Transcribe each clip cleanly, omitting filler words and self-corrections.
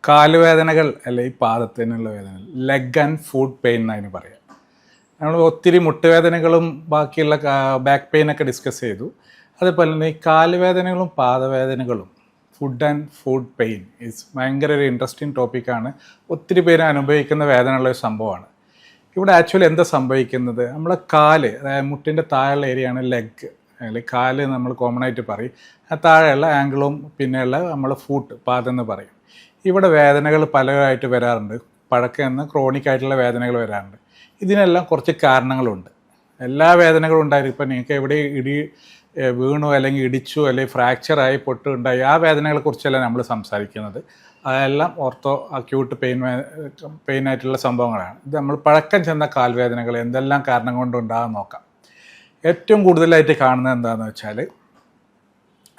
കാലുവേദനകൾ അല്ലെങ്കിൽ പാദത്തിനുള്ള വേദനകൾ leg and foot pain എന്നതിന് പറയാം. നമ്മൾ ഒത്തിരി മുട്ടുവേദനകളും ബാക്കിയുള്ള ബാക്ക് പെയിനൊക്കെ ഡിസ്കസ് ചെയ്തു. അതുപോലെ തന്നെ ഈ കാലുവേദനകളും പാദവേദനകളും ഫുഡ് പെയിൻ ഭയങ്കര ഒരു ഇൻട്രസ്റ്റിംഗ് ടോപ്പിക്കാണ്. ഒത്തിരി പേര് അനുഭവിക്കുന്ന വേദനയുള്ള ഒരു സംഭവമാണ്. ഇവിടെ ആക്ച്വലി എന്താ സംഭവിക്കുന്നത്, നമ്മളെ കാല്, അതായത് മുട്ടിൻ്റെ താഴെയുള്ള ഏരിയയാണ് ലെഗ് അല്ലെങ്കിൽ കാല് നമ്മൾ കോമൺ ആയിട്ട് പറയും. ആ താഴെയുള്ള ആംഗിളും പിന്നെയുള്ള നമ്മൾ പാദം എന്ന് പറയും. ഇവിടെ വേദനകൾ പലതായിട്ട് വരാറുണ്ട്. പഴക്കം ക്രോണിക് ആയിട്ടുള്ള വേദനകൾ വരാറുണ്ട്. ഇതിനെല്ലാം കുറച്ച് കാരണങ്ങളുണ്ട്. എല്ലാ വേദനകളും ഉണ്ടായിരിക്കും. ഇപ്പം നിങ്ങൾക്ക് എവിടെ വീണു അല്ലെങ്കിൽ ഇടിച്ചു അല്ലെങ്കിൽ ഫ്രാക്ചറായി പൊട്ടുണ്ടായി ആ വേദനകളെക്കുറിച്ചല്ല നമ്മൾ സംസാരിക്കുന്നത്. അതെല്ലാം അക്യൂട്ട് പെയിൻ ആയിട്ടുള്ള സംഭവങ്ങളാണ്. ഇത് നമ്മൾ പഴക്കം ചെന്ന കാൽവേദനകൾ എന്തെല്ലാം കാരണം കൊണ്ടുണ്ടാകാൻ നോക്കാം. ഏറ്റവും കൂടുതലായിട്ട് കാണുന്നത് എന്താണെന്ന് വെച്ചാൽ,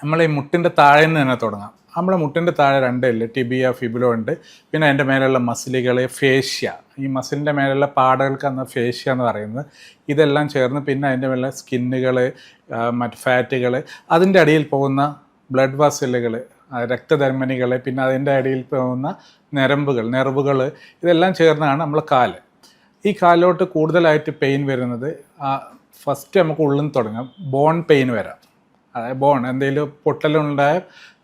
നമ്മൾ ഈ മുട്ടിൻ്റെ താഴെ നിന്ന് തന്നെ തുടങ്ങാം. നമ്മുടെ മുട്ടിൻ്റെ താഴെ രണ്ടില്ല, ടിബിയ, ഫിബുല ഉണ്ട്. പിന്നെ അതിൻ്റെ മേലുള്ള മസിലുകൾ, ഫേഷ്യ, ഈ മസിലിൻ്റെ മേലുള്ള പാടകൾക്കാണ് ഫേഷ്യ എന്ന് പറയുന്നത്. ഇതെല്ലാം ചേർന്ന് പിന്നെ അതിൻ്റെ മേലെ സ്കിന്നുകൾ, മറ്റ് ഫാറ്റുകൾ, അതിൻ്റെ അടിയിൽ പോകുന്ന ബ്ലഡ് വെസലുകൾ, രക്തധമനികൾ, പിന്നെ അതിൻ്റെ അടിയിൽ പോകുന്ന നെർവുകൾ, ഇതെല്ലാം ചേർന്നാണ് നമ്മൾ കാല്. ഈ കാലിലോട്ട് കൂടുതലായിട്ട് പെയിൻ വരുന്നത് ഫസ്റ്റ് നമുക്ക് ഉള്ളിൽ നിന്ന് തുടങ്ങാം. ബോൺ പെയിൻ വരാം. അതായത് ബോൺ എന്തെങ്കിലും പൊട്ടലുണ്ടായ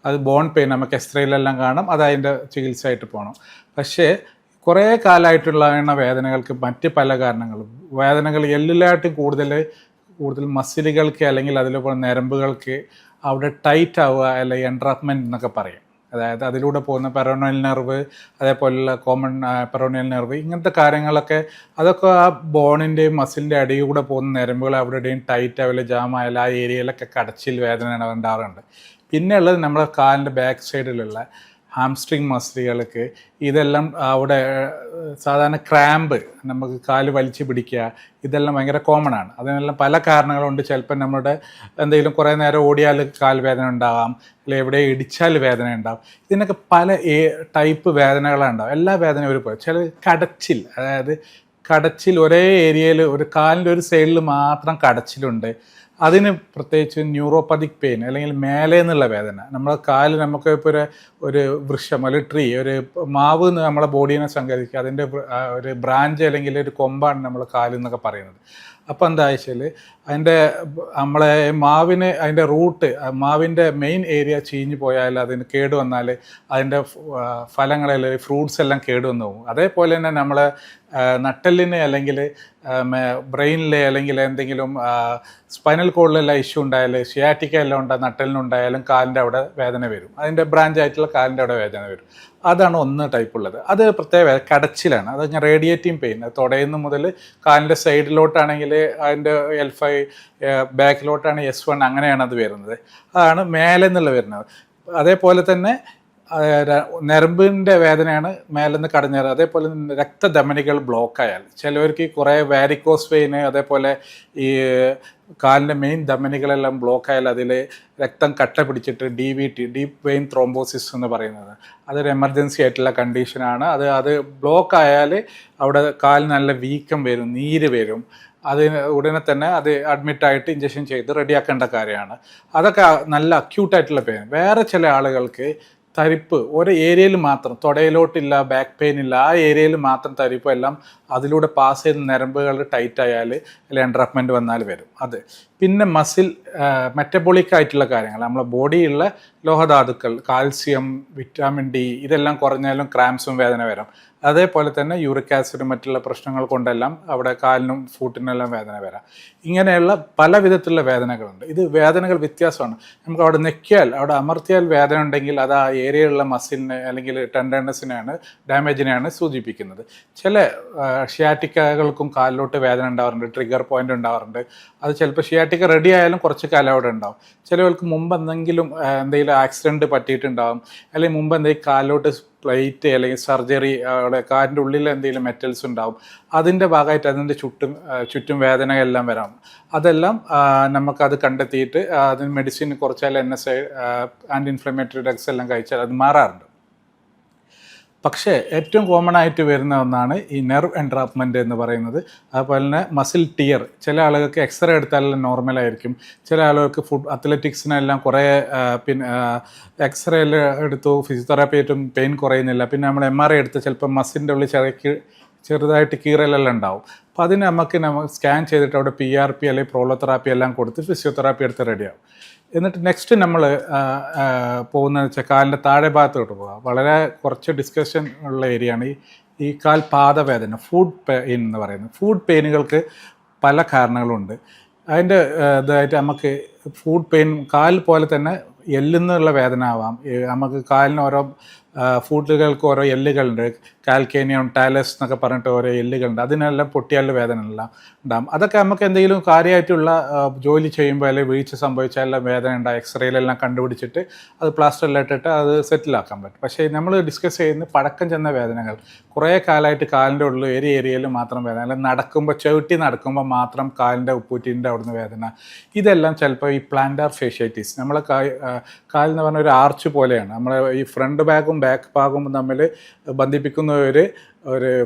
അത് ബോൺ പെയിൻ നമുക്ക് എക്സ്റേയിലെല്ലാം കാണാം. അത് അതിൻ്റെ ചികിത്സയായിട്ട് പോകണം. പക്ഷേ കുറേ കാലമായിട്ടുള്ള വേദനകൾക്ക് മറ്റ് പല കാരണങ്ങളും, വേദനകൾ എല്ലിലായിട്ടും കൂടുതൽ മസിലുകൾക്ക് അല്ലെങ്കിൽ അതിലൂടെ ഞരമ്പുകൾക്ക് അവിടെ ടൈറ്റ് ആവുക അല്ലെങ്കിൽ എൻട്രാപ്മെൻറ്റ് എന്നൊക്കെ പറയും. അതായത് അതിലൂടെ പോകുന്ന പെറോണിയൽ നെർവ്, അതേപോലുള്ള കോമൺ പെറോണിയൽ നെർവ്, ഇങ്ങനത്തെ കാര്യങ്ങളൊക്കെ അതൊക്കെ ആ ബോണിൻ്റെയും മസിലിൻ്റെ അടിയിലൂടെ പോകുന്ന ഞരമ്പുകൾ അവിടെയും ടൈറ്റ് ആവില്ല, ജാം ആയാലും ആ ഏരിയയിലൊക്കെ കടച്ചിൽ വേദന ഉണ്ടാകാറുണ്ട്. പിന്നെ ഉള്ളത് നമ്മുടെ കാലിൻ്റെ ബാക്ക് സൈഡിലുള്ള ഹാംസ്ട്രിങ് മസിലുകൾക്ക് ഇതെല്ലാം അവിടെ സാധാരണ ക്രാമ്പ്, നമുക്ക് കാല് വലിച്ചു പിടിക്കുക, ഇതെല്ലാം ഭയങ്കര കോമൺ ആണ്. അതിനെല്ലാം പല കാരണങ്ങളുണ്ട്. ചിലപ്പോൾ നമ്മുടെ എന്തെങ്കിലും കുറേ നേരം ഓടിയാൽ കാൽ വേദന ഉണ്ടാകാം, അല്ലെങ്കിൽ എവിടെ ഇടിച്ചാൽ വേദന ഉണ്ടാകും. ഇതിനൊക്കെ പല ടൈപ്പ് വേദനകളുണ്ടാകും. എല്ലാ വേദനയും ഒരു ചില കടച്ചിൽ, അതായത് കടച്ചിൽ ഒരേ ഏരിയയിൽ ഒരു കാലിൻ്റെ ഒരു സൈഡിൽ മാത്രം കടച്ചിലുണ്ട്. അതിന് പ്രത്യേകിച്ച് ന്യൂറോപ്പതിക് പെയിൻ അല്ലെങ്കിൽ മേലെ നിന്നുള്ള വേദന. നമ്മളെ കാല് നമുക്ക് ഇപ്പോൾ ഒരു വൃക്ഷം, ഒരു ട്രീ, ഒരു മാവ് നമ്മളെ ബോഡീനെ സങ്കല്പിക്കുക, അതിൻ്റെ ഒരു ബ്രാഞ്ച് അല്ലെങ്കിൽ ഒരു കൊമ്പാണ് നമ്മൾ കാല് എന്നൊക്കെ പറയുന്നത്. അപ്പോൾ എന്താ വെച്ചാൽ നമ്മളെ അതിൻ്റെ റൂട്ട്, മാവിൻ്റെ മെയിൻ ഏരിയ ചീഞ്ഞു പോയാൽ, അതിന് കേടുവന്നാൽ അതിൻ്റെ ഫലങ്ങളിൽ ഫ്രൂട്ട്സ് എല്ലാം കേടുവന്ന് പോകും. അതേപോലെ തന്നെ നമ്മളെ നട്ടെല്ലിന് അല്ലെങ്കിൽ ബ്രെയിനിൽ അല്ലെങ്കിൽ എന്തെങ്കിലും സ്പൈനൽ കോഡിലെല്ലാം ഇഷ്യൂ ഉണ്ടായാൽ, ഷിയാറ്റിക്ക എല്ലാം നട്ടെല്ലിനുണ്ടായാലും കാലിൻ്റെ അവിടെ വേദന വരും. അതിൻ്റെ ബ്രാഞ്ച് ആയിട്ടുള്ള കാലിൻ്റെ അവിടെ വേദന വരും. അതാണ് ഒന്ന് ടൈപ്പുള്ളത്. അത് പ്രത്യേക കടച്ചിലാണ്. അത് റേഡിയേറ്റിംഗ് പെയിൻ. തുടയുന്ന മുതൽ കാലിൻ്റെ സൈഡിലോട്ടാണെങ്കിൽ അതിൻ്റെ L5, ബാക്കിലോട്ടാണ് S1, അങ്ങനെയാണ് അത് വരുന്നത്. അതാണ് മേലെ നിന്നുള്ള വരുന്നത്. അതേപോലെ തന്നെ ഞരമ്പിൻ്റെ വേദനയാണ് മേലെ നിന്ന് കടഞ്ഞത്. അതേപോലെ രക്തധമനികൾ ബ്ലോക്കായാൽ, ചിലവർക്ക് കുറേ വാരിക്കോസ് വെയിന്, അതേപോലെ ഈ കാലിൻ്റെ മെയിൻ ധമനികളെല്ലാം ബ്ലോക്കായാൽ അതിൽ രക്തം കട്ട പിടിച്ചിട്ട് DVT, ഡീപ്പ് വെയിൻ ത്രോംബോസിസ് എന്ന് പറയുന്നത്, അതൊരു എമർജൻസി ആയിട്ടുള്ള കണ്ടീഷനാണ്. അത് ബ്ലോക്കായാൽ അവിടെ കാലിന് നല്ല വീക്കം വരും, നീര് വരും. അതിന് ഉടനെ തന്നെ അത് അഡ്മിറ്റായിട്ട് ഇഞ്ചക്ഷൻ ചെയ്ത് റെഡിയാക്കേണ്ട കാര്യമാണ്. അതൊക്കെ നല്ല അക്യൂട്ടായിട്ടുള്ള പെയിൻ. വേറെ ചില ആളുകൾക്ക് തരിപ്പ് ഒരു ഏരിയയിൽ മാത്രം, തുടയിലോട്ടില്ല, ബാക്ക് പെയിൻ ഇല്ല, ആ ഏരിയയിൽ മാത്രം തരിപ്പ്, എല്ലാം അതിലൂടെ പാസ് ചെയ്ത് ഞരമ്പുകൾ ടൈറ്റ് ആയാൽ അല്ലെങ്കിൽ എൻട്രാപ്മെൻറ്റ് വന്നാൽ വരും. അത് പിന്നെ മെറ്റബോളിക് ആയിട്ടുള്ള കാര്യങ്ങൾ, നമ്മളെ ബോഡിയിലുള്ള ലോഹധാതുക്കൾ, കാൽസ്യം, വിറ്റാമിൻ D, ഇതെല്ലാം കുറഞ്ഞാലും ക്രാംസും വേദന വരാം. അതേപോലെ തന്നെ യൂറിക് ആസിഡ്, മറ്റുള്ള പ്രശ്നങ്ങൾ കൊണ്ടെല്ലാം അവിടെ കാലിനും ഫൂട്ടിനെല്ലാം വേദന വരാം. ഇങ്ങനെയുള്ള പല വിധത്തിലുള്ള വേദനകളുണ്ട്. ഇത് വേദനകൾ വ്യത്യാസമാണ്. നമുക്ക് അവിടെ ഞെക്കിയാൽ, അവിടെ അമർത്തിയാൽ വേദന ഉണ്ടെങ്കിൽ അത് ആ ഏരിയയിലുള്ള മസിലിനെ അല്ലെങ്കിൽ ടെൻഡർനെസ്സിനെയാണ്, ഡാമേജിനെയാണ് സൂചിപ്പിക്കുന്നത്. ചില ഷിയാറ്റിക്കകൾക്കും കാലിലോട്ട് വേദന ഉണ്ടാവാറുണ്ട്, ട്രിഗർ പോയിന്റ് ഉണ്ടാവാറുണ്ട്. അത് ചിലപ്പോൾ ഷിയാറ്റിക്ക റെഡി ആയാലും കുറച്ച് കാലം അവിടെ ഉണ്ടാവും. ചിലവർക്ക് മുമ്പ് എന്തെങ്കിലും ആക്സിഡൻറ്റ് പറ്റിയിട്ടുണ്ടാവും, അല്ലെങ്കിൽ മുമ്പ് എന്തെങ്കിലും കാലിലോട്ട് പ്ലേറ്റ് അല്ലെങ്കിൽ സർജറി, അവിടെ കാലിൻ്റെ ഉള്ളിൽ എന്തെങ്കിലും മെറ്റൽസ് ഉണ്ടാവും. അതിൻ്റെ ഭാഗമായിട്ട് അതിൻ്റെ ചുറ്റും വേദനയെല്ലാം വരാം. അതെല്ലാം നമുക്കത് കണ്ടെത്തിയിട്ട് അതിന് മെഡിസിൻ കുറച്ചാൽ NSAID, ആൻറ്റി ഇൻഫ്ലമേറ്ററി ഡ്രഗ്സ് എല്ലാം കഴിച്ചാൽ അത് മാറാറുണ്ട്. പക്ഷേ ഏറ്റവും കോമൺ ആയിട്ട് വരുന്ന ഒന്നാണ് ഈ നെർവ് എൻട്രാപ്മെൻറ്റ് എന്ന് പറയുന്നത്. അതുപോലെ തന്നെ മസിൽ ടിയർ. ചില ആളുകൾക്ക് എക്സ്റേ എടുത്താലെല്ലാം നോർമലായിരിക്കും, ചില ആളുകൾക്ക് അത്ലറ്റിക്സിനെല്ലാം കുറേ പിന്നെ എക്സ്റേ എല്ലാം എടുത്തു, ഫിസിയോതെറാപ്പി ആയിട്ടും പെയിൻ കുറയുന്നില്ല, പിന്നെ നമ്മൾ MRI എടുത്ത് ചിലപ്പോൾ മസിലിൻ്റെ ഉള്ളിൽ ചെറുതായിട്ട് കീറലെല്ലാം ഉണ്ടാവും. അപ്പോൾ അതിന് നമ്മൾ സ്കാൻ ചെയ്തിട്ട് അവിടെ PRP അല്ലെങ്കിൽ പ്രോളോതെറാപ്പി എല്ലാം കൊടുത്ത് ഫിസിയോതെറാപ്പി എടുത്ത് റെഡിയാവും. എന്നിട്ട് നെക്സ്റ്റ് നമ്മൾ പോകുന്നതെന്ന് വെച്ചാൽ കാലിൻ്റെ താഴെ ഭാഗത്തോട്ട് പോകാം. വളരെ കുറച്ച് ഡിസ്കഷൻ ഉള്ള ഏരിയയാണ് ഈ കാൽ പാദവേദന, ഫുഡ് പെയിൻ എന്ന് പറയുന്നത്. ഫുഡ് പെയിനുകൾക്ക് പല കാരണങ്ങളുണ്ട്. അതിൻ്റെ ഇതായിട്ട് നമുക്ക് ഫുഡ് പെയിൻ കാൽ പോലെ തന്നെ എല്ലിന്നുള്ള വേദന ആവാം. നമുക്ക് കാലിന് ഓരോ ഫുഡുകൾക്ക് ഓരോ എല്ലുകളുണ്ട്, കാൽക്കേനിയം, ടാലസ് എന്നൊക്കെ പറഞ്ഞിട്ട് ഓരോ എല്ലുകളുണ്ട്. അതിനെല്ലാം പൊട്ടിയാലുള്ള വേദന എല്ലാം ഉണ്ടാകും. അതൊക്കെ നമുക്ക് എന്തെങ്കിലും കാര്യമായിട്ടുള്ള ജോലി ചെയ്യുമ്പോൾ അല്ലെങ്കിൽ വീഴ്ച സംഭവിച്ചാലെല്ലാം വേദന ഉണ്ടാകും. എക്സ്റേയിലെല്ലാം കണ്ടുപിടിച്ചിട്ട് അത് പ്ലാസ്റ്ററിൽ ഇട്ടിട്ട് അത് സെറ്റിലാക്കാൻ പറ്റും. പക്ഷേ നമ്മൾ ഡിസ്കസ് ചെയ്യുന്ന പഴക്കം ചെന്ന വേദനകൾ, കുറേ കാലമായിട്ട് കാലിൻ്റെ ഉള്ളിൽ ഏരിയയിൽ മാത്രം വേദന, അല്ലെങ്കിൽ നടക്കുമ്പോൾ ചവിട്ടി നടക്കുമ്പോൾ മാത്രം കാലിൻ്റെ ഉപ്പൂറ്റിൻ്റെ അവിടുന്ന് വേദന, ഇതെല്ലാം ചിലപ്പോൾ ഈ പ്ലാന്റാർ ഫേഷ്യാറ്റിസ്, നമ്മളെ കാലെന്ന് പറഞ്ഞ ഒരു ആർച്ച് പോലെയാണ്. നമ്മൾ ഈ ഫ്രണ്ട് ഭാഗവും ബാക്ക് ഭാഗവും തമ്മിൽ ബന്ധിപ്പിക്കുന്ന ഒരു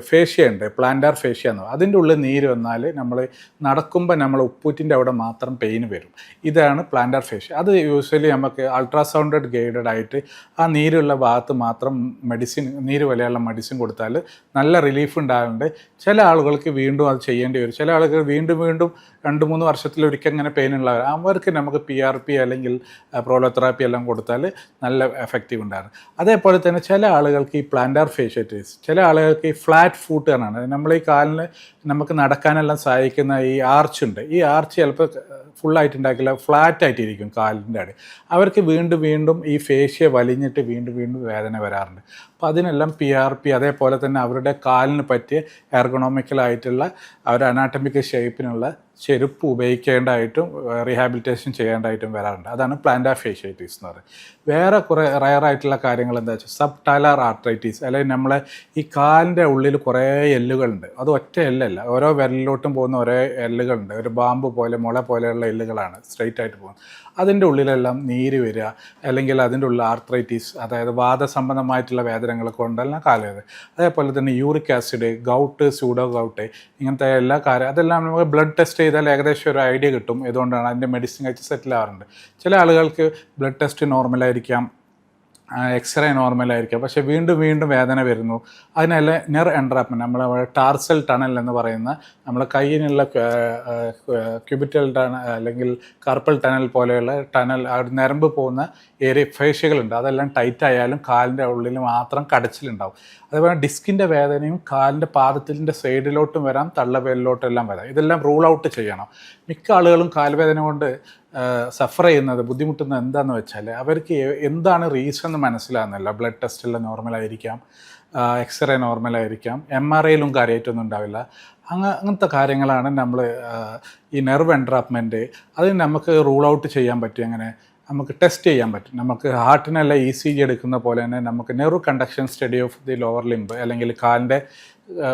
ഫേഷ്യ ഉണ്ട്, പ്ലാന്റാർ ഫേഷ്യ എന്ന് പറയും. അതിൻ്റെ ഉള്ളിൽ നീര് വന്നാൽ നമ്മൾ നടക്കുമ്പോൾ നമ്മൾ ഉപ്പൂറ്റിൻ്റെ അവിടെ മാത്രം പെയിൻ വരും. ഇതാണ് പ്ലാന്റാർ ഫേഷ്യ. അത് യൂഷ്വലി നമുക്ക് അൾട്രാസൗണ്ടഡ് ഗൈഡഡ് ആയിട്ട് ആ നീരുള്ള ഭാഗത്ത് മാത്രം നീര് പോലെയുള്ള മെഡിസിൻ കൊടുത്താൽ നല്ല റിലീഫ് ഉണ്ടാകുന്നുണ്ട്. ചില ആളുകൾക്ക് വീണ്ടും അത് ചെയ്യേണ്ടി വരും. ചില ആളുകൾ വീണ്ടും 2-3 വർഷത്തിലൊരിക്കൽ ഇങ്ങനെ പെയിൻ ഉള്ളവർ, അവർക്ക് നമുക്ക് PRP അല്ലെങ്കിൽ പ്രോളോതെറാപ്പി എല്ലാം കൊടുത്താൽ നല്ല എഫക്റ്റീവ് ഉണ്ടാകും. അതേപോലെ തന്നെ ചില ആളുകൾക്ക് ഈ പ്ലാന്റാർ ഫേഷ്യാറ്റിസ്, ചില ആളുകൾക്ക് ഈ ഫ്ലാറ്റ് ഫൂട്ട് എന്നാണ്. നമ്മൾ ഈ കാലിന് നമുക്ക് നടക്കാനെല്ലാം സഹായിക്കുന്ന ഈ ആർച്ചുണ്ട്. ഈ ആർച്ച് ചിലപ്പോൾ ഫുള്ളായിട്ട് ഉണ്ടാക്കില്ല, ഫ്ലാറ്റ് ആയിട്ടിരിക്കും കാലിൻ്റെ അടി. അവർക്ക് വീണ്ടും ഈ ഫേഷ്യ വലിഞ്ഞിട്ട് വീണ്ടും വേദന വരാറുണ്ട്. അപ്പോൾ അതിനെല്ലാം PRP, അതേപോലെ തന്നെ അവരുടെ കാലിന് പറ്റിയ എർഗണോമിക്കലായിട്ടുള്ള അവരുടെ അനാട്ടമിക്കൽ ഷേപ്പിനുള്ള ചെരുപ്പ് ഉപയോഗിക്കേണ്ടതായിട്ടും റീഹാബിലിറ്റേഷൻ ചെയ്യേണ്ടതായിട്ടും വരാറുണ്ട്. അതാണ് പ്ലാന്റാർ ഫേഷ്യാറ്റിസ് എന്ന് പറയുന്നത്. വേറെ കുറേ റയറായിട്ടുള്ള കാര്യങ്ങൾ എന്താ വെച്ചാൽ സബ് ടാലാർ ആർത്രൈറ്റിസ്, അല്ലെങ്കിൽ നമ്മളെ ഈ കാലിൻ്റെ ഉള്ളിൽ കുറേ എല്ലുകളുണ്ട്. അത് ഒറ്റ എല്ലല്ല, ഓരോ വിരലിലോട്ടും പോകുന്ന ഓരോ എല്ലുകളുണ്ട്. ഒരു ബാമ്പ് പോലെ, മുള പോലെയുള്ള എല്ലുകളാണ് സ്ട്രെയിറ്റ് ആയിട്ട് പോകുന്നത്. അതിൻ്റെ ഉള്ളിലെല്ലാം നീര് വരിക, അല്ലെങ്കിൽ അതിൻ്റെ ഉള്ളിൽ ആർത്രൈറ്റിസ്, അതായത് വാദസംബന്ധമായിട്ടുള്ള വേദനകൾ കൊണ്ടെല്ലാം കാലുവേദന. അതേപോലെ തന്നെ uric acid, gout, pseudo gout, ഇങ്ങനത്തെ എല്ലാ അതെല്ലാം നമുക്ക് ബ്ലഡ് ടെസ്റ്റ് ചെയ്താൽ ഏകദേശം ഒരു ഐഡിയ കിട്ടും ഏതുകൊണ്ടാണ്. അതിൻ്റെ മെഡിസിൻ കഴിച്ച് സെറ്റിൽ ആവാറുണ്ട്. ചില ആളുകൾക്ക് ബ്ലഡ് ടെസ്റ്റ് നോർമലായിരിക്കാം, എക്സ്റേ നോർമലായിരിക്കാം, പക്ഷേ വീണ്ടും വേദന വരുന്നു. അതിനല്ല നെർവ് എൻട്രാപ്മെൻറ്റ്, നമ്മളെ ടാർസൽ ടണൽ എന്ന് പറയുന്ന നമ്മളെ കയ്യിനുള്ള ക്യൂബിറ്റൽ ടണൽ അല്ലെങ്കിൽ കാർപ്പൽ ടണൽ പോലെയുള്ള ടണൽ, നരമ്പ് പോകുന്ന ഫേഷ്യകളുണ്ട്. അതെല്ലാം ടൈറ്റ് ആയാലും കാലിൻ്റെ ഉള്ളിൽ മാത്രം കടച്ചിലുണ്ടാവും. അതേപോലെ ഡിസ്കിൻ്റെ വേദനയും കാലിൻ്റെ പാദത്തിൻ്റെ സൈഡിലോട്ടും വരാം, തള്ളവേലിലോട്ടും എല്ലാം വരാം. ഇതെല്ലാം റൂൾ ഔട്ട് ചെയ്യണം. മിക്ക ആളുകളും കാൽവേദന കൊണ്ട് സഫർ ചെയ്യുന്നത്, ബുദ്ധിമുട്ടുന്നത് എന്താണെന്ന് വെച്ചാൽ അവർക്ക് എന്താണ് റീസൺ എന്ന് മനസ്സിലാകുന്നില്ല. ബ്ലഡ് ടെസ്റ്റെല്ലാം നോർമലായിരിക്കാം, എക്സ്റേ നോർമലായിരിക്കാം, MRIയിലും കാര്യമായിട്ടൊന്നും ഉണ്ടാവില്ല. അങ്ങനത്തെ കാര്യങ്ങളാണ് നമ്മൾ ഈ നെർവ് എൻട്രാപ്മെൻറ്റ്. അത് നമുക്ക് റൂൾ ഔട്ട് ചെയ്യാൻ പറ്റും. അങ്ങനെ നമുക്ക് ടെസ്റ്റ് ചെയ്യാൻ പറ്റും. നമുക്ക് ഹാർട്ടിനെല്ലാം ECG എടുക്കുന്ന പോലെ തന്നെ നമുക്ക് nerve conduction study of the lower limb, അല്ലെങ്കിൽ കാലിൻ്റെ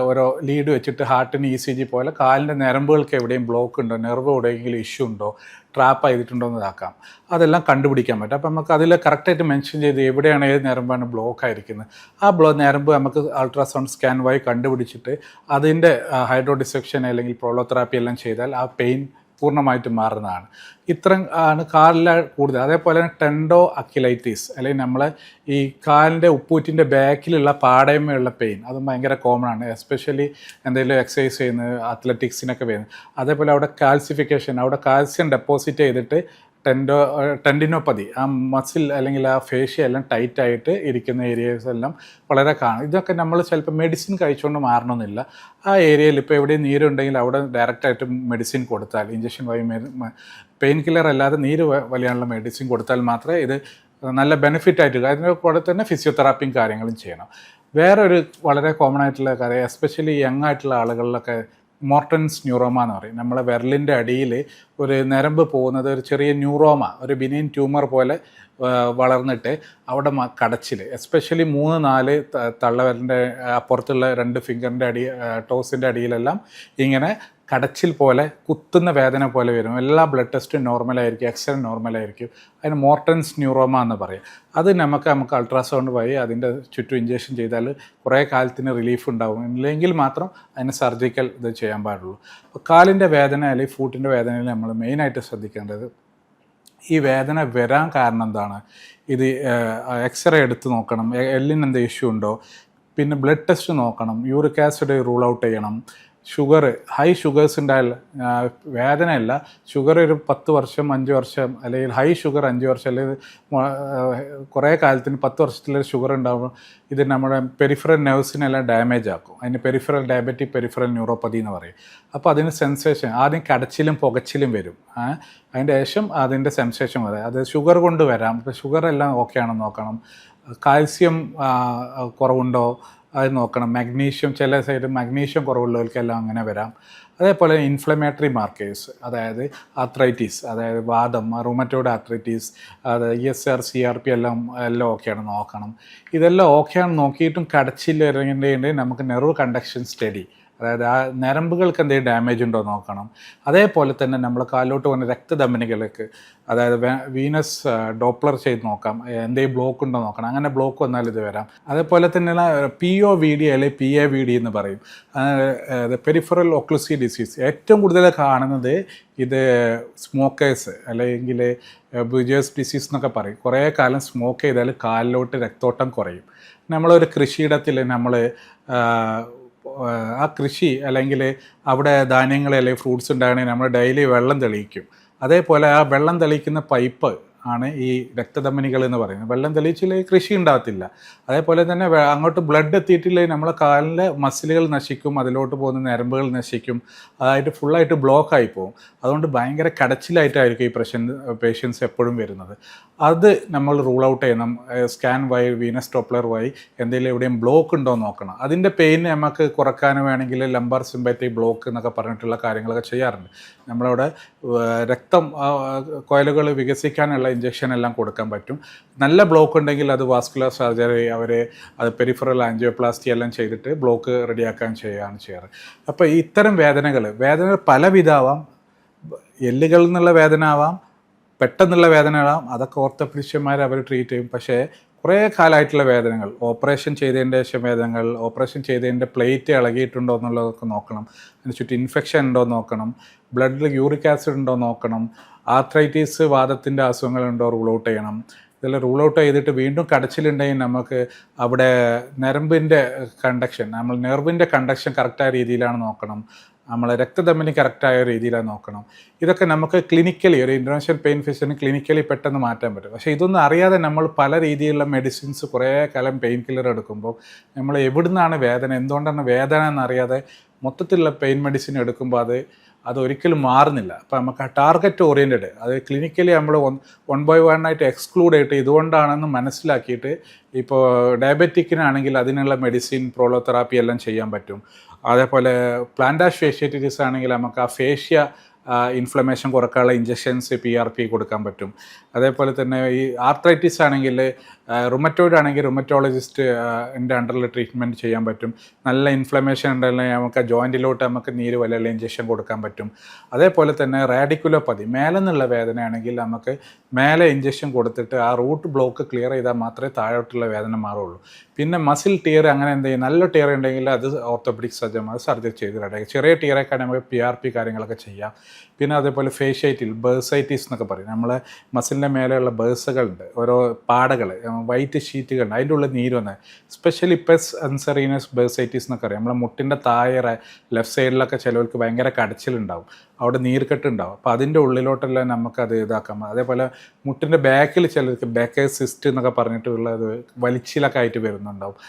ഓരോ ലീഡ് വെച്ചിട്ട് ഹാർട്ടിന് ECG പോലെ കാലിൻ്റെ ഞരമ്പുകൾക്ക് എവിടെയും ബ്ലോക്ക് ഉണ്ടോ, നെർവ് എവിടെയെങ്കിലും ഇഷ്യൂ ഉണ്ടോ, ട്രാപ്പ് ചെയ്തിട്ടുണ്ടോ എന്ന് ഇതാക്കാം. അതെല്ലാം കണ്ടുപിടിക്കാൻ പറ്റും. അപ്പോൾ നമുക്ക് അതിൽ കറക്റ്റായിട്ട് മെൻഷൻ ചെയ്ത് എവിടെയാണ് ഏത് ഞരമ്പാണ് ബ്ലോക്ക് ആയിരിക്കുന്നത്. ആ ഞരമ്പ് നമുക്ക് അൾട്രാസൗണ്ട് സ്കാൻ വഴി കണ്ടുപിടിച്ചിട്ട് അതിൻ്റെ ഹൈഡ്രോ ഡിസെക്ഷൻ അല്ലെങ്കിൽ പ്രോളോതെറാപ്പി എല്ലാം ചെയ്താൽ ആ പെയിൻ പൂർണ്ണമായിട്ട് മാറുന്നതാണ്. ഇത്രയും ആണ് കാലിലെ കൂടുതൽ. അതേപോലെ തന്നെ ടെൻഡോ അക്കിലൈറ്റിസ്, അല്ലെങ്കിൽ നമ്മൾ ഈ കാലിൻ്റെ ഉപ്പൂറ്റിൻ്റെ ബാക്കിലുള്ള പാടയമയുള്ള പെയിൻ, അതും ഭയങ്കര കോമൺ ആണ്. എസ്പെഷ്യലി എന്തെങ്കിലും എക്സസൈസ് ചെയ്യുന്നത്, അത്ലറ്റിക്സിനൊക്കെ വരുന്നത്. അതേപോലെ അവിടെ കാൽസിഫിക്കേഷൻ, അവിടെ കാൽസ്യം ഡെപ്പോസിറ്റ് ചെയ്തിട്ട് ടെൻഡിനോപ്പതി, ആ മസിൽ അല്ലെങ്കിൽ ആ ഫേഷ്യ എല്ലാം ടൈറ്റായിട്ട് ഇരിക്കുന്ന ഏരിയാസ് എല്ലാം വളരെ കാണും. ഇതൊക്കെ നമ്മൾ ചിലപ്പോൾ മെഡിസിൻ കഴിച്ചുകൊണ്ട് മാറണമെന്നില്ല. ആ ഏരിയയിൽ ഇപ്പോൾ എവിടെയും നീരുണ്ടെങ്കിൽ അവിടെ ഡയറക്റ്റായിട്ട് മെഡിസിൻ കൊടുത്താൽ, ഇഞ്ചക്ഷൻ വഴി പെയിൻ കില്ലർ അല്ലാതെ നീര് വലിയാനുള്ള മെഡിസിൻ കൊടുത്താൽ മാത്രമേ ഇത് നല്ല ബെനിഫിറ്റ് ആയിട്ട്. അതിൻ്റെ കൂടെ തന്നെ ഫിസിയോതെറാപ്പിയും കാര്യങ്ങളും ചെയ്യണം. വേറൊരു വളരെ കോമൺ ആയിട്ടുള്ള കാര്യം, എസ്പെഷ്യലി യങ് ആയിട്ടുള്ള ആളുകളിലൊക്കെ മോർട്ടൻസ് ന്യൂറോമ എന്ന് പറയും. നമ്മളെ വിരലിൻ്റെ അടിയിൽ ഒരു ഞരമ്പ് പോകുന്നത് ഒരു ചെറിയ ന്യൂറോമ, ഒരു ബിനൈൻ ട്യൂമർ പോലെ വളർന്നിട്ട് അവിടെ കടച്ചിൽ, എസ്പെഷ്യലി 3-4 തള്ളവിരലിൻ്റെ അപ്പുറത്തുള്ള 2 ഫിംഗറിൻ്റെ ടോസിൻ്റെ അടിയിലെല്ലാം ഇങ്ങനെ കടച്ചിൽ പോലെ കുത്തുന്ന വേദന പോലെ വരും. എല്ലാ ബ്ലഡ് ടെസ്റ്റും നോർമലായിരിക്കും, എക്സ്റേ നോർമലായിരിക്കും. അതിന് മോർട്ടൻസ് ന്യൂറോമ എന്ന് പറയും. അത് നമുക്ക് അൾട്രാസൗണ്ട് വഴി അതിൻ്റെ ചുറ്റും ഇഞ്ചക്ഷൻ ചെയ്താൽ കുറേ കാലത്തിന് റിലീഫ് ഉണ്ടാവും. ഇല്ലെങ്കിൽ മാത്രം അതിന് സർജിക്കൽ ഇത് ചെയ്യാൻ പാടുള്ളൂ. അപ്പോൾ കാലിൻ്റെ വേദന അല്ലെങ്കിൽ ഫൂട്ടിൻ്റെ വേദനയിൽ നമ്മൾ മെയിനായിട്ട് ശ്രദ്ധിക്കേണ്ടത് ഈ വേദന വരാൻ കാരണം എന്താണ്, ഇത് എക്സ്റേ എടുത്ത് നോക്കണം, എല്ലിന് എന്ത് ഇഷ്യൂ ഉണ്ടോ, പിന്നെ ബ്ലഡ് ടെസ്റ്റ് നോക്കണം, യൂറിക് ആസിഡ് റൂൾ ഔട്ട് ചെയ്യണം. ഷുഗർ, ഹൈ ഷുഗേഴ്സ് ഉണ്ടായാൽ വേദനയല്ല, ഷുഗർ ഒരു 10 വർഷം 5 വർഷം അല്ലെങ്കിൽ ഹൈ ഷുഗർ 5 വർഷം അല്ലെങ്കിൽ കുറേ കാലത്തിന് 10 വർഷത്തിൽ ഷുഗർ ഉണ്ടാകുമ്പോൾ ഇത് നമ്മുടെ പെരിഫറൽ നെർവ്സിനെല്ലാം ഡാമേജ് ആക്കും. അതിന് പെരിഫറൽ ഡയബറ്റിക് പെരിഫറൽ ന്യൂറോപ്പതി എന്ന് പറയും. അപ്പോൾ അതിന് സെൻസേഷൻ ആദ്യം കടച്ചിലും പുകച്ചിലും വരും. അതിൻ്റെ ശേഷം അതിൻ്റെ സെൻസേഷൻ വരാം. അത് ഷുഗർ കൊണ്ട് വരാം. അപ്പോൾ ഷുഗർ എല്ലാം ഓക്കെ ആണെന്ന് നോക്കണം. കാൽസ്യം കുറവുണ്ടോ അത് നോക്കണം. മഗ്നീഷ്യം, ചില സൈഡ് മഗ്നീഷ്യം കുറവുള്ളവർക്കെല്ലാം അങ്ങനെ വരാം. അതേപോലെ ഇൻഫ്ലമേറ്ററി മാർക്കേഴ്സ്, അതായത് ആർത്രൈറ്റീസ്, അതായത് വാദം, റുമറ്റോയ്ഡ് ആർത്രൈറ്റീസ്, അതായത് ESR CRP എല്ലാം ഓക്കെയാണ് നോക്കണം. ഇതെല്ലാം ഓക്കെയാണ് നോക്കിയിട്ടും കടച്ചിൽ ഇറങ്ങേണ്ടതുണ്ടെങ്കിൽ നമുക്ക് നെർവ് കണ്ടക്ഷൻ സ്റ്റഡി, അതായത് ആ നരമ്പുകൾക്ക് എന്തെങ്കിലും ഡാമേജ് ഉണ്ടോ നോക്കണം. അതേപോലെ തന്നെ നമ്മൾ കാലിലോട്ട് പോകുന്ന രക്തധമനികൾക്ക്, അതായത് വീനസ് ഡോപ്ലർ ചെയ്ത് നോക്കാം, എന്തെങ്കിലും ബ്ലോക്ക് ഉണ്ടോ നോക്കണം. അങ്ങനെ ബ്ലോക്ക് വന്നാൽ ഇത് വരാം. അതേപോലെ തന്നെയുള്ള POVD അല്ലെങ്കിൽ PAVD എന്ന് പറയും, പെരിഫറൽ ഒക്ലൂസീവ് ഡിസീസ്. ഏറ്റവും കൂടുതൽ കാണുന്നത് ഇത് സ്മോക്കേഴ്സ് അല്ലെങ്കിൽ ബുജേഴ്സ് ഡിസീസ് എന്നൊക്കെ പറയും. കുറേ കാലം സ്മോക്ക് ചെയ്താൽ കാലിലോട്ട് രക്തോട്ടം കുറയും. നമ്മളൊരു കൃഷിയിടത്തിൽ നമ്മൾ ആ കൃഷി അല്ലെങ്കിൽ അവിടെ ധാന്യങ്ങൾ അല്ലെങ്കിൽ ഫ്രൂട്ട്സ് ഉണ്ടാകണമെങ്കിൽ നമ്മൾ ഡെയിലി വെള്ളം തെളിയിക്കും. അതേപോലെ ആ വെള്ളം തെളിയിക്കുന്ന പൈപ്പ് ആണ് ഈ രക്തധമനികൾ എന്ന് പറയുന്നത്. വെള്ളം തെളിയിച്ചില്ലെങ്കിൽ കൃഷി ഉണ്ടാകത്തില്ല. അതേപോലെ തന്നെ അങ്ങോട്ട് ബ്ലഡ് എത്തിയിട്ടില്ലെങ്കിൽ നമ്മളെ കാലിലെ മസിലുകൾ നശിക്കും, അതിലോട്ട് പോകുന്ന നരമ്പുകൾ നശിക്കും, അതായിട്ട് ഫുള്ളായിട്ട് ബ്ലോക്കായി പോകും. അതുകൊണ്ട് ഭയങ്കര കടച്ചിലായിട്ടായിരിക്കും ഈ പേഷ്യൻസ് എപ്പോഴും വരുന്നത്. അത് നമ്മൾ റൂൾ ഔട്ട് ചെയ്യണം. സ്കാൻ വഴി, വീനസ് ഡോപ്ലർ വഴി എന്തെങ്കിലും എവിടെയും ബ്ലോക്ക് ഉണ്ടോ നോക്കണം. അതിൻ്റെ പെയിൻ നമുക്ക് കുറക്കാൻ വേണമെങ്കിൽ ലംബാർ സിമ്പറ്റിക് ബ്ലോക്ക് എന്നൊക്കെ പറഞ്ഞിട്ടുള്ള കാര്യങ്ങളൊക്കെ ചെയ്യാറുണ്ട്. നമ്മളവിടെ രക്തം കോയലുകൾ വികസിക്കാനുള്ള ഇഞ്ചക്ഷൻ എല്ലാം കൊടുക്കാൻ പറ്റും. നല്ല ബ്ലോക്ക് ഉണ്ടെങ്കിൽ അത് വാസ്കുലർ സർജറി, അത് പെരിഫറൽ ആൻജിയോപ്ലാസ്റ്റി എല്ലാം ചെയ്തിട്ട് ബ്ലോക്ക് റെഡിയാക്കാൻ ചെയ്യുകയാണ് ചെയ്യാറ്. അപ്പോൾ ഇത്തരം വേദനകൾ പലവിധമാവാം. എല്ലുകളിൽ നിന്നുള്ള വേദന ആവാം, പെട്ടെന്നുള്ള വേദന ആവാം. അതൊക്കെ ഓർത്തോപീഡിഷ്യന്മാർ അവർ ട്രീറ്റ് ചെയ്യും. പക്ഷേ കുറേ കാലമായിട്ടുള്ള വേദനകൾ, ഓപ്പറേഷൻ ചെയ്തതിൻ്റെ ശേഷം വേദനകൾ, ഓപ്പറേഷൻ ചെയ്തതിൻ്റെ പ്ലേറ്റ് ഇളകിയിട്ടുണ്ടോ എന്നുള്ളതൊക്കെ നോക്കണം. അതിന് ചുറ്റും ഇൻഫെക്ഷൻ ഉണ്ടോ നോക്കണം, ബ്ലഡിൽ യൂറിക് ആസിഡ് ഉണ്ടോ നോക്കണം, ആർത്രൈറ്റീസ്, വാദത്തിൻ്റെ അസുഖങ്ങളുണ്ടോ റൂൾ ഔട്ട് ചെയ്യണം. ഇതെല്ലാം റൂൾ ഔട്ട് ചെയ്തിട്ട് വീണ്ടും കടച്ചിലുണ്ടെങ്കിൽ നമുക്ക് അവിടെ നെർവിൻ്റെ കണ്ടക്ഷൻ കറക്റ്റായ രീതിയിലാണ് നോക്കണം. നമ്മൾ രക്തധമനി കറക്റ്റായ രീതിയിലാണ് നോക്കണം. ഇതൊക്കെ നമുക്ക് ക്ലിനിക്കലി, ഒരു ഇൻ്റർനാഷണൽ പെയിൻ ഫിസിഷ്യന് ക്ലിനിക്കലി പെട്ടെന്ന് മാറ്റാൻ പറ്റും. പക്ഷേ ഇതൊന്നും അറിയാതെ നമ്മൾ പല രീതിയിലുള്ള മെഡിസിൻസ് കുറേ കാലം പെയിൻ കില്ലർ എടുക്കുമ്പോൾ നമ്മൾ എവിടുന്നാണ് വേദന, എന്തുകൊണ്ടാണ് വേദന എന്നറിയാതെ മൊത്തത്തിലുള്ള പെയിൻ മെഡിസിൻ എടുക്കുമ്പോൾ അതൊരിക്കലും മാറുന്നില്ല. അപ്പോൾ നമുക്ക് ആ ടാർഗറ്റ് ഓറിയൻറ്റഡ്, അത് ക്ലിനിക്കലി നമ്മൾ 1 by 1 ആയിട്ട് എക്സ്ക്ലൂഡ് ചെയ്തിട്ട് ഇതുകൊണ്ടാണെന്ന് മനസ്സിലാക്കിയിട്ട്, ഇപ്പോൾ ഡയബറ്റിക്കിനാണെങ്കിൽ അതിനുള്ള മെഡിസിൻ, പ്രോളോതെറാപ്പി എല്ലാം ചെയ്യാൻ പറ്റും. അതേപോലെ പ്ലാന്റാർ ഫേഷ്യേറ്റിസ് ആണെങ്കിൽ നമുക്ക് ആ ഫേഷ്യ ഇൻഫ്ലമേഷൻ കുറക്കാനുള്ള ഇഞ്ചക്ഷൻസ് PRP കൊടുക്കാൻ പറ്റും. അതേപോലെ തന്നെ ഈ ആർത്രൈറ്റിസ് ആണെങ്കിൽ, റുമറ്റോയിഡ് ആണെങ്കിൽ റുമറ്റോളജിസ്റ്റ് എൻ്റെ അണ്ടറിൽ ട്രീറ്റ്മെൻറ്റ് ചെയ്യാൻ പറ്റും. നല്ല ഇൻഫ്ലമേഷൻ ഉണ്ടെങ്കിൽ നമുക്ക് ജോയിൻറ്റിലോട്ട് നമുക്ക് നീര് വലയുള്ള ഇഞ്ചക്ഷൻ കൊടുക്കാൻ പറ്റും. അതേപോലെ തന്നെ റാഡിക്കുലോപ്പതി, മേലെ നിന്നുള്ള വേദനയാണെങ്കിൽ നമുക്ക് മേലെ ഇഞ്ചക്ഷൻ കൊടുത്തിട്ട് ആ റൂട്ട് ബ്ലോക്ക് ക്ലിയർ ചെയ്താൽ മാത്രമേ താഴോട്ടുള്ള വേദന മാറുള്ളൂ. പിന്നെ മസിൽ ടിയർ, അങ്ങനെ എന്തെങ്കിലും നല്ല ടിയർ ഉണ്ടെങ്കിൽ അത് ഓർത്തോപെഡിക് സർജന്മാർ സർജറി ചെയ്ത് റെഡിയാക്കി. ചെറിയ ടിയറൊക്കെ നമുക്ക് PRP കാര്യങ്ങളൊക്കെ ചെയ്യാം. പിന്നെ അതേപോലെ ഫേഷ്യൈറ്റിൽ ബേഴ്സൈറ്റീസ് എന്നൊക്കെ പറയും. നമ്മളെ മസിലിൻ്റെ മേലെയുള്ള ബേഴ്സുകളുണ്ട്, ഓരോ പാടകൾ, വൈറ്റ് ഷീറ്റുകളുണ്ട്, അതിൻ്റെ ഉള്ളിൽ നീര് വന്നത്, സ്പെഷ്യലി പെസ് അൻസറീനസ് ബേഴ്സൈറ്റീസ് എന്നൊക്കെ അറിയാം. നമ്മളെ മുട്ടിൻ്റെ താഴെ ലെഫ്റ്റ് സൈഡിലൊക്കെ ചിലവർക്ക് ഭയങ്കര കടച്ചിലുണ്ടാവും, അവിടെ നീർക്കെട്ടുണ്ടാവും. അപ്പോൾ അതിൻ്റെ ഉള്ളിലോട്ടെല്ലാം നമുക്കത് ഇതാക്കാം. അതേപോലെ മുട്ടിൻ്റെ ബാക്കിൽ ചിലർക്ക് ബാക്കേഴ്സ് സിസ്റ്റ് എന്നൊക്കെ പറഞ്ഞിട്ടുള്ളത് വലിച്ചിലൊക്കെ ആയിട്ട് വരുന്നുണ്ടാവും.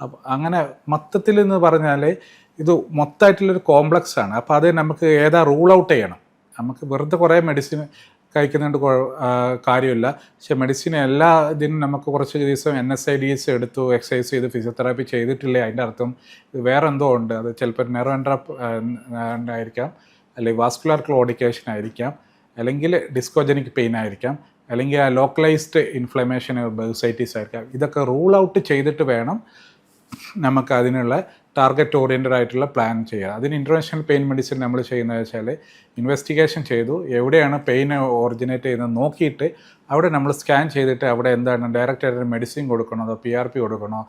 അപ്പം അങ്ങനെ മൊത്തത്തിൽ എന്ന് പറഞ്ഞാൽ ഇത് മൊത്തമായിട്ടുള്ളൊരു കോംപ്ലക്സ് ആണ്. അപ്പോൾ അത് നമുക്ക് റൂൾ ഔട്ട് ചെയ്യണം. നമുക്ക് വെറുതെ കുറേ മെഡിസിൻ കഴിക്കുന്നുണ്ട് കാര്യമില്ല. പക്ഷേ മെഡിസിൻ എല്ലാ ഇതിനും നമുക്ക് കുറച്ച് ദിവസം NSAIDs എടുത്തു, എക്സസൈസ് ചെയ്ത്, ഫിസിയോതെറാപ്പി ചെയ്തിട്ടില്ലേ അതിൻ്റെ അർത്ഥം ഇത് വേറെ എന്തോ ഉണ്ട്. അത് ചിലപ്പോൾ നെർവ് ആയിരിക്കാം, അല്ലെങ്കിൽ വാസ്കുലാർ ക്ലോഡിക്കേഷൻ ആയിരിക്കാം, അല്ലെങ്കിൽ ഡിസ്കോജനിക് പെയിൻ ആയിരിക്കാം, അല്ലെങ്കിൽ ആ ലോക്കലൈസ്ഡ് ഇൻഫ്ലമേഷൻ ബേഴ്സൈറ്റീസ് ആയിരിക്കാം. ഇതൊക്കെ റൂൾ ഔട്ട് ചെയ്തിട്ട് വേണം നമുക്ക് അതിനുള്ള ടാർഗറ്റ് ഓറിയൻറ്റഡ് ആയിട്ടുള്ള പ്ലാൻ ചെയ്യുക. അതിന് ഇൻ്റർവെൻഷണൽ പെയിൻ മെഡിസിൻ നമ്മൾ ചെയ്യുന്നത് വെച്ചാൽ ഇൻവെസ്റ്റിഗേഷൻ ചെയ്തു, എവിടെയാണ് പെയിൻ ഒറിജിനേറ്റ് ചെയ്യുന്നത് നോക്കിയിട്ട് അവിടെ നമ്മൾ സ്കാൻ ചെയ്തിട്ട് അവിടെ എന്താണ് ഡയറക്റ്റ് ആയിട്ട് മെഡിസിൻ കൊടുക്കണോ അതോ PRP കൊടുക്കണോ,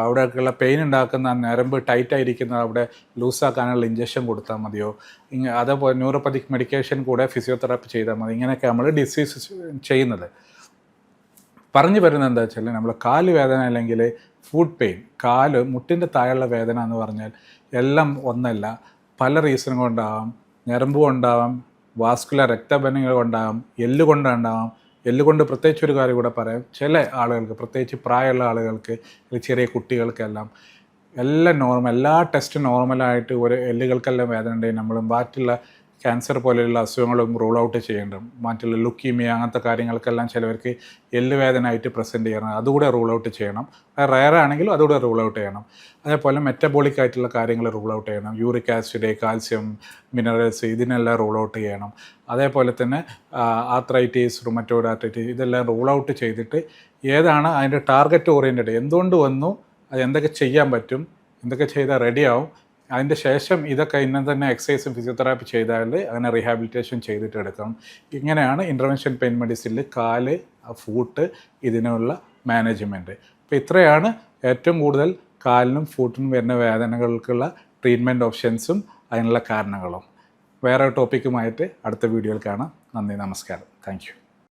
അവിടെയൊക്കെയുള്ള പെയിൻ ഉണ്ടാക്കുന്ന ഞരമ്പ് ടൈറ്റായിരിക്കുന്നത് അവിടെ ലൂസാക്കാനുള്ള ഇഞ്ചക്ഷൻ കൊടുത്താൽ മതിയോ, അതേപോലെ ന്യൂറോപ്പതിക് മെഡിക്കേഷൻ കൂടെ ഫിസിയോതെറാപ്പി ചെയ്താൽ മതി. ഇങ്ങനെയൊക്കെ നമ്മൾ ഡിസീസ് ചെയ്യുന്നത്. പറഞ്ഞു വരുന്നത് എന്താ വെച്ചാൽ നമ്മൾ കാല് വേദന അല്ലെങ്കിൽ ഫുഡ് പെയിൻ, മുട്ടിൻ്റെ താഴെയുള്ള വേദന എന്ന് പറഞ്ഞാൽ എല്ലാം ഒന്നല്ല, പല റീസൺ കൊണ്ടാവാം. ഞരമ്പ് കൊണ്ടാവാം, വാസ്കുലർ രക്തബന്ധങ്ങൾ കൊണ്ടാവാം, എല്ലുകൊണ്ടുണ്ടാവാം. എല്ലുകൊണ്ട് പ്രത്യേകിച്ച് ഒരു കാര്യം കൂടെ പറയാം, ചില ആളുകൾക്ക് പ്രത്യേകിച്ച് പ്രായമുള്ള ആളുകൾക്ക്, ചെറിയ കുട്ടികൾക്കെല്ലാം എല്ലാം എല്ലാ ടെസ്റ്റും നോർമലായിട്ട് ഒരു എല്ലുകൾക്കെല്ലാം വേദന ഉണ്ടെങ്കിൽ നമ്മൾ ബാക്കിയുള്ള ക്യാൻസർ പോലെയുള്ള അസുഖങ്ങളും റൂൾ ഔട്ട് ചെയ്യേണ്ടതും, മറ്റുള്ള ലുക്കീമിയ അങ്ങനത്തെ കാര്യങ്ങൾക്കെല്ലാം ചിലവർക്ക് എല്ലുവേദനയായിട്ട് പ്രസൻറ്റ് ചെയ്യണം, അതുകൂടെ റൂൾ ഔട്ട് ചെയ്യണം. റയർ ആണെങ്കിലും അതുകൂടെ റൂൾ ഔട്ട് ചെയ്യണം. അതേപോലെ മെറ്റബോളിക് ആയിട്ടുള്ള കാര്യങ്ങൾ റൂൾ ഔട്ട് ചെയ്യണം, യൂറിക് ആസിഡ്, കാൽസ്യം, മിനറൽസ്, ഇതിനെല്ലാം റൂൾ ഔട്ട് ചെയ്യണം. അതേപോലെ തന്നെ ആർത്രൈറ്റീസ്, റുമറ്റോയ്ഡ് ആർത്രൈറ്റീസ്, ഇതെല്ലാം റൂൾ ഔട്ട് ചെയ്തിട്ട് ഏതാണ് അതിൻ്റെ ടാർഗറ്റ് ഓറിയൻറ്റഡ്, എന്തുകൊണ്ട് വന്നു, അത് എന്തൊക്കെ ചെയ്യാൻ പറ്റും, എന്തൊക്കെ ചെയ്താൽ റെഡിയാവും, അതിൻ്റെ ശേഷം ഇതൊക്കെ ഇന്ന തന്നെ എക്സസൈസും ഫിസിയോതെറാപ്പി ചെയ്താൽ അങ്ങനെ റീഹാബിലിറ്റേഷൻ ചെയ്തിട്ട് എടുക്കണം. ഇങ്ങനെയാണ് ഇൻ്റർവെൻഷൻ പെയിൻ മെഡിസിനിൽ കാല്, ഫൂട്ട് ഇതിനുള്ള മാനേജ്മെൻറ്റ്. അപ്പോൾ ഇത്രയാണ് ഏറ്റവും കൂടുതൽ കാലിനും ഫൂട്ടിനും വരുന്ന വേദനകൾക്കുള്ള ട്രീറ്റ്മെൻറ്റ് ഓപ്ഷൻസും അതിനുള്ള കാരണങ്ങളും. വേറെ ടോപ്പിക്കുമായിട്ട് അടുത്ത വീഡിയോയിൽ കാണാം. നന്ദി, നമസ്കാരം. Thank you.